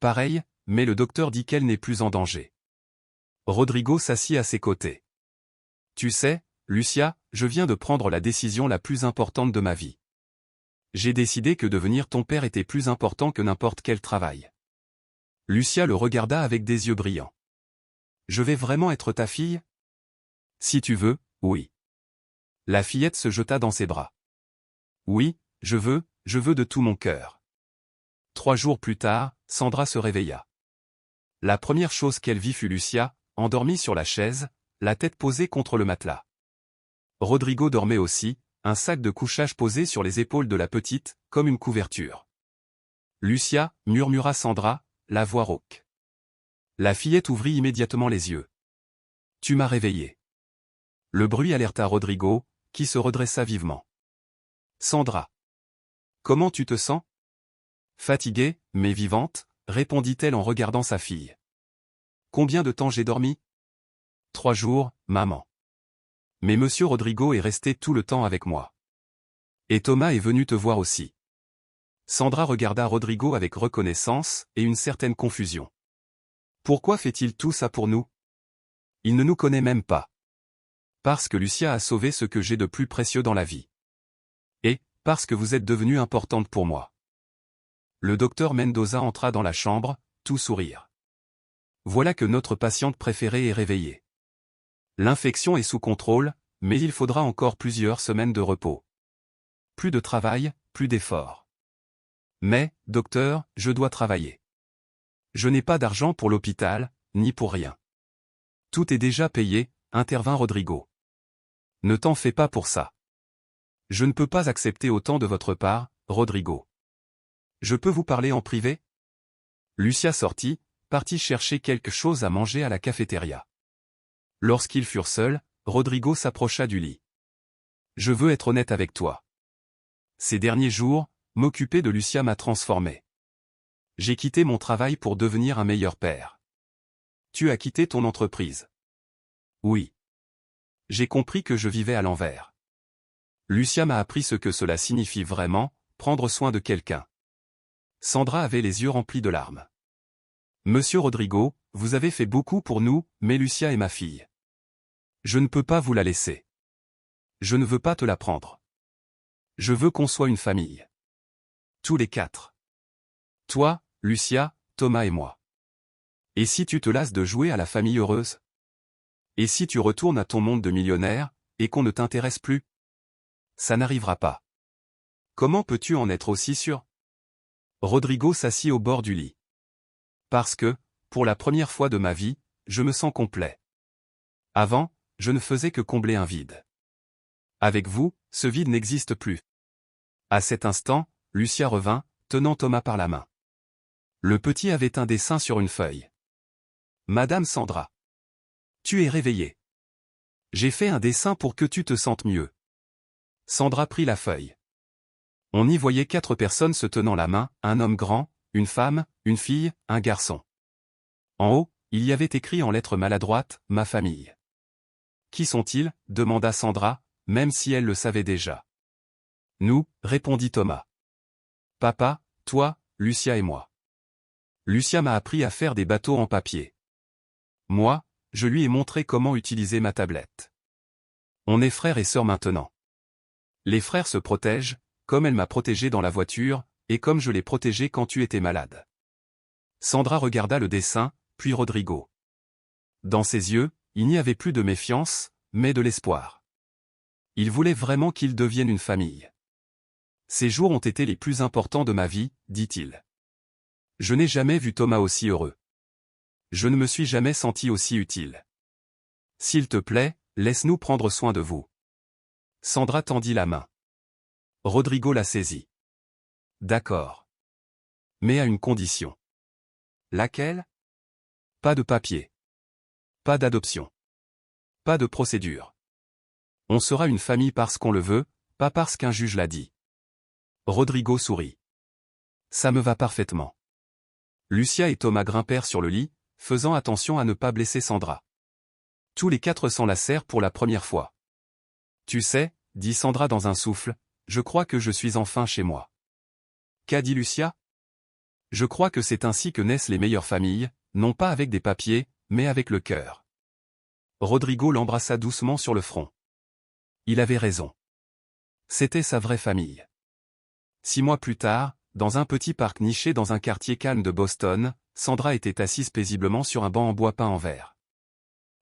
Pareil, mais le docteur dit qu'elle n'est plus en danger. Rodrigo s'assit à ses côtés. Tu sais, Lucia, je viens de prendre la décision la plus importante de ma vie. J'ai décidé que devenir ton père était plus important que n'importe quel travail. Lucia le regarda avec des yeux brillants. Je vais vraiment être ta fille? Si tu veux, oui. La fillette se jeta dans ses bras. Oui, je veux de tout mon cœur. 3 jours plus tard, Sandra se réveilla. La première chose qu'elle vit fut Lucia, endormie sur la chaise, la tête posée contre le matelas. Rodrigo dormait aussi, un sac de couchage posé sur les épaules de la petite, comme une couverture. Lucia, murmura Sandra, la voix rauque. La fillette ouvrit immédiatement les yeux. Tu m'as réveillé. Le bruit alerta Rodrigo, qui se redressa vivement. Sandra. Comment tu te sens? Fatiguée, mais vivante, répondit-elle en regardant sa fille. Combien de temps j'ai dormi? 3 jours, maman. Mais monsieur Rodrigo est resté tout le temps avec moi. Et Thomas est venu te voir aussi. Sandra regarda Rodrigo avec reconnaissance et une certaine confusion. Pourquoi fait-il tout ça pour nous? Il ne nous connaît même pas. Parce que Lucia a sauvé ce que j'ai de plus précieux dans la vie. Et, parce que vous êtes devenue importante pour moi. Le docteur Mendoza entra dans la chambre, tout sourire. Voilà que notre patiente préférée est réveillée. L'infection est sous contrôle, mais il faudra encore plusieurs semaines de repos. Plus de travail, plus d'efforts. Mais, docteur, je dois travailler. Je n'ai pas d'argent pour l'hôpital, ni pour rien. Tout est déjà payé, intervint Rodrigo. Ne t'en fais pas pour ça. Je ne peux pas accepter autant de votre part, Rodrigo. Je peux vous parler en privé? Lucia sortit, partit chercher quelque chose à manger à la cafétéria. Lorsqu'ils furent seuls, Rodrigo s'approcha du lit. Je veux être honnête avec toi. Ces derniers jours, m'occuper de Lucia m'a transformé. J'ai quitté mon travail pour devenir un meilleur père. Tu as quitté ton entreprise. Oui. J'ai compris que je vivais à l'envers. Lucia m'a appris ce que cela signifie vraiment, prendre soin de quelqu'un. Sandra avait les yeux remplis de larmes. Monsieur Rodrigo, vous avez fait beaucoup pour nous, mais Lucia est ma fille. Je ne peux pas vous la laisser. Je ne veux pas te la prendre. Je veux qu'on soit une famille. Tous les 4. Toi, Lucia, Thomas et moi. Et si tu te lasses de jouer à la famille heureuse? Et si tu retournes à ton monde de millionnaire, et qu'on ne t'intéresse plus? Ça n'arrivera pas. Comment peux-tu en être aussi sûr? Rodrigo s'assit au bord du lit. Parce que, pour la première fois de ma vie, je me sens complet. Avant, je ne faisais que combler un vide. Avec vous, ce vide n'existe plus. À cet instant, Lucia revint, tenant Thomas par la main. Le petit avait un dessin sur une feuille. Madame Sandra. Tu es réveillée. J'ai fait un dessin pour que tu te sentes mieux. Sandra prit la feuille. On y voyait 4 personnes se tenant la main, un homme grand, une femme, une fille, un garçon. En haut, il y avait écrit en lettres maladroites « Ma famille ». Qui sont-ils demanda Sandra, même si elle le savait déjà. Nous, répondit Thomas. Papa, toi, Lucia et moi. Lucia m'a appris à faire des bateaux en papier. Moi, je lui ai montré comment utiliser ma tablette. On est frères et sœurs maintenant. Les frères se protègent, comme elle m'a protégé dans la voiture, et comme je l'ai protégé quand tu étais malade. Sandra regarda le dessin, puis Rodrigo. Dans ses yeux, il n'y avait plus de méfiance, mais de l'espoir. Il voulait vraiment qu'ils deviennent une famille. Ces jours ont été les plus importants de ma vie, dit-il. Je n'ai jamais vu Thomas aussi heureux. Je ne me suis jamais senti aussi utile. S'il te plaît, laisse-nous prendre soin de vous. Sandra tendit la main. Rodrigo la saisit. D'accord. Mais à une condition. Laquelle? Pas de papier. Pas d'adoption. Pas de procédure. On sera une famille parce qu'on le veut, pas parce qu'un juge l'a dit. Rodrigo sourit. Ça me va parfaitement. Lucia et Thomas grimpèrent sur le lit, faisant attention à ne pas blesser Sandra. Tous les 4 s'enlacèrent pour la première fois. Tu sais, dit Sandra dans un souffle, je crois que je suis enfin chez moi. Qu'a dit Lucia? Je crois que c'est ainsi que naissent les meilleures familles, non pas avec des papiers, mais avec le cœur. Rodrigo l'embrassa doucement sur le front. Il avait raison. C'était sa vraie famille. 6 mois plus tard, dans un petit parc niché dans un quartier calme de Boston, Sandra était assise paisiblement sur un banc en bois peint en vert.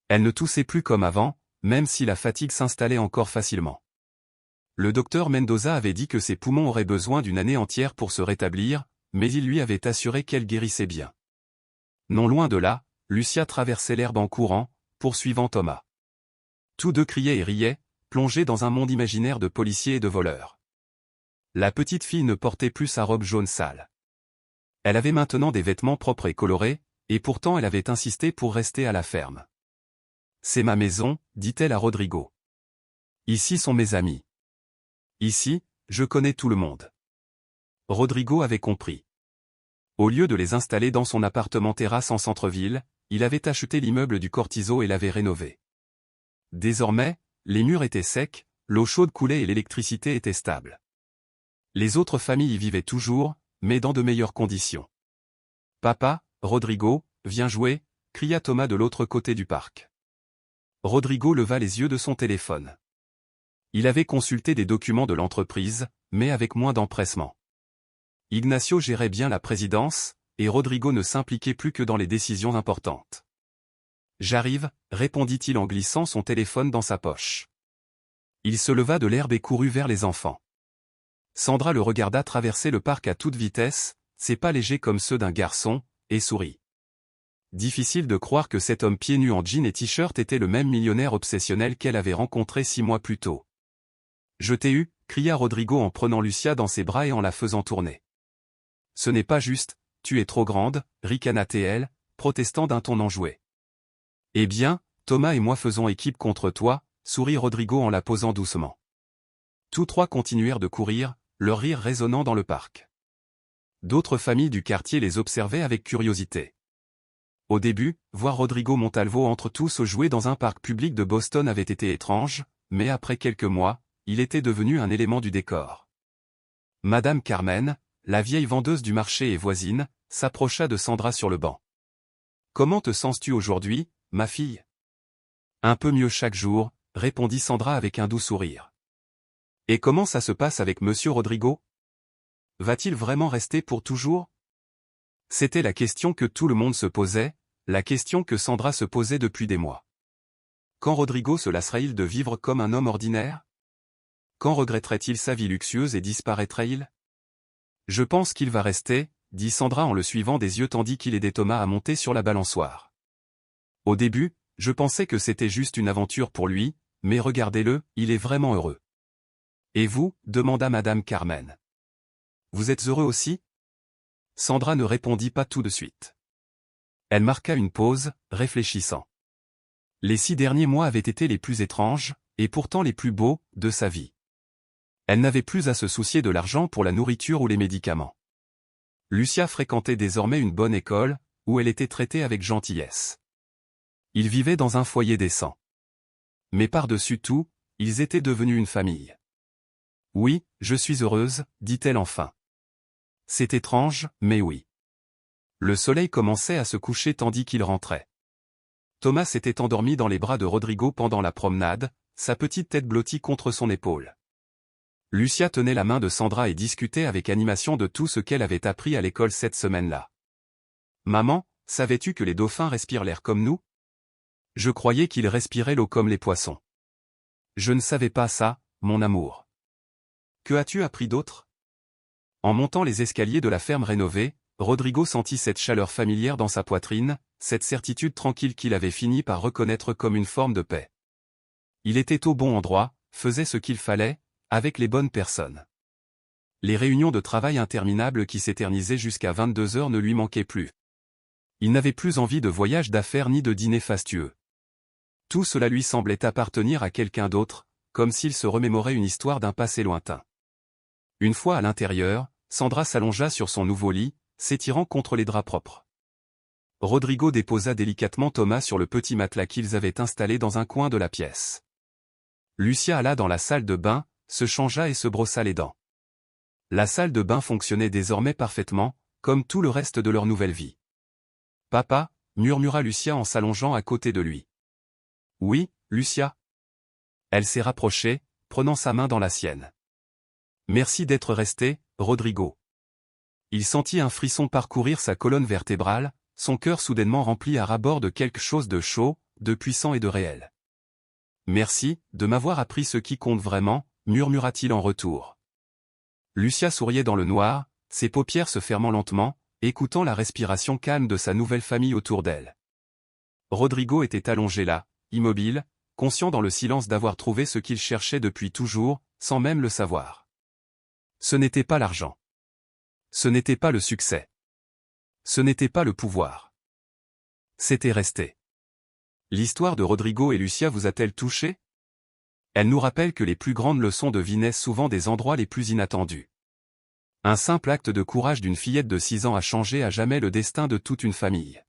Elle ne toussait plus comme avant, même si la fatigue s'installait encore facilement. Le docteur Mendoza avait dit que ses poumons auraient besoin d'une année entière pour se rétablir, mais il lui avait assuré qu'elle guérissait bien. Non loin de là, Lucia traversait l'herbe en courant, poursuivant Thomas. Tous deux criaient et riaient, plongés dans un monde imaginaire de policiers et de voleurs. La petite fille ne portait plus sa robe jaune sale. Elle avait maintenant des vêtements propres et colorés, et pourtant elle avait insisté pour rester à la ferme. C'est ma maison, dit-elle à Rodrigo. Ici sont mes amis. Ici, je connais tout le monde. Rodrigo avait compris. Au lieu de les installer dans son appartement terrasse en centre-ville, il avait acheté l'immeuble du Cortizo et l'avait rénové. Désormais, les murs étaient secs, l'eau chaude coulait et l'électricité était stable. Les autres familles y vivaient toujours, mais dans de meilleures conditions. Papa, Rodrigo, viens jouer, cria Thomas de l'autre côté du parc. Rodrigo leva les yeux de son téléphone. Il avait consulté des documents de l'entreprise, mais avec moins d'empressement. Ignacio gérait bien la présidence, et Rodrigo ne s'impliquait plus que dans les décisions importantes. J'arrive, répondit-il en glissant son téléphone dans sa poche. Il se leva de l'herbe et courut vers les enfants. Sandra le regarda traverser le parc à toute vitesse, ses pas légers comme ceux d'un garçon, et sourit. Difficile de croire que cet homme pieds nus en jean et t-shirt était le même millionnaire obsessionnel qu'elle avait rencontré 6 mois plus tôt. Je t'ai eu, cria Rodrigo en prenant Lucia dans ses bras et en la faisant tourner. Ce n'est pas juste, tu es trop grande, ricana-t-elle, protestant d'un ton enjoué. Eh bien, Thomas et moi faisons équipe contre toi, sourit Rodrigo en la posant doucement. Tous 3 continuèrent de courir, leur rire résonnant dans le parc. D'autres familles du quartier les observaient avec curiosité. Au début, voir Rodrigo Montalvo entre tous jouer dans un parc public de Boston avait été étrange, mais après quelques mois, il était devenu un élément du décor. Madame Carmen, la vieille vendeuse du marché et voisine, s'approcha de Sandra sur le banc. « Comment te sens-tu aujourd'hui, ma fille ?»« Un peu mieux chaque jour, » répondit Sandra avec un doux sourire. « Et comment ça se passe avec Monsieur Rodrigo? Va-t-il vraiment rester pour toujours ?» C'était la question que tout le monde se posait, la question que Sandra se posait depuis des mois. Quand Rodrigo se lasserait-il de vivre comme un homme ordinaire? Quand regretterait-il sa vie luxueuse et disparaîtrait-il? Je pense qu'il va rester, dit Sandra en le suivant des yeux tandis qu'il aidait Thomas à monter sur la balançoire. Au début, je pensais que c'était juste une aventure pour lui, mais regardez-le, il est vraiment heureux. Et vous, demanda Madame Carmen. Vous êtes heureux aussi? Sandra ne répondit pas tout de suite. Elle marqua une pause, réfléchissant. Les 6 derniers mois avaient été les plus étranges, et pourtant les plus beaux, de sa vie. Elle n'avait plus à se soucier de l'argent pour la nourriture ou les médicaments. Lucia fréquentait désormais une bonne école, où elle était traitée avec gentillesse. Ils vivaient dans un foyer décent. Mais par-dessus tout, ils étaient devenus une famille. Oui, je suis heureuse, dit-elle enfin. C'est étrange, mais oui. Le soleil commençait à se coucher tandis qu'il rentrait. Thomas s'était endormi dans les bras de Rodrigo pendant la promenade, sa petite tête blottie contre son épaule. Lucia tenait la main de Sandra et discutait avec animation de tout ce qu'elle avait appris à l'école cette semaine-là. « Maman, savais-tu que les dauphins respirent l'air comme nous ? Je croyais qu'ils respiraient l'eau comme les poissons. Je ne savais pas ça, mon amour. Que as-tu appris d'autre ? » En montant les escaliers de la ferme rénovée, Rodrigo sentit cette chaleur familière dans sa poitrine, cette certitude tranquille qu'il avait fini par reconnaître comme une forme de paix. Il était au bon endroit, faisait ce qu'il fallait, avec les bonnes personnes. Les réunions de travail interminables qui s'éternisaient jusqu'à 22 heures ne lui manquaient plus. Il n'avait plus envie de voyages d'affaires ni de dîners fastueux. Tout cela lui semblait appartenir à quelqu'un d'autre, comme s'il se remémorait une histoire d'un passé lointain. Une fois à l'intérieur, Sandra s'allongea sur son nouveau lit, s'étirant contre les draps propres. Rodrigo déposa délicatement Thomas sur le petit matelas qu'ils avaient installé dans un coin de la pièce. Lucia alla dans la salle de bain, se changea et se brossa les dents. La salle de bain fonctionnait désormais parfaitement, comme tout le reste de leur nouvelle vie. « Papa » murmura Lucia en s'allongeant à côté de lui. « Oui, Lucia ?» Elle s'est rapprochée, prenant sa main dans la sienne. « Merci d'être resté, Rodrigo. » Il sentit un frisson parcourir sa colonne vertébrale, son cœur soudainement rempli à ras-bord de quelque chose de chaud, de puissant et de réel. « Merci, de m'avoir appris ce qui compte vraiment, » murmura-t-il en retour. Lucia souriait dans le noir, ses paupières se fermant lentement, écoutant la respiration calme de sa nouvelle famille autour d'elle. Rodrigo était allongé là, immobile, conscient dans le silence d'avoir trouvé ce qu'il cherchait depuis toujours, sans même le savoir. Ce n'était pas l'argent. Ce n'était pas le succès. Ce n'était pas le pouvoir. C'était resté. L'histoire de Rodrigo et Lucia vous a-t-elle touché ? Elle nous rappelle que les plus grandes leçons de vie naissent souvent des endroits les plus inattendus. Un simple acte de courage d'une fillette de 6 ans a changé à jamais le destin de toute une famille.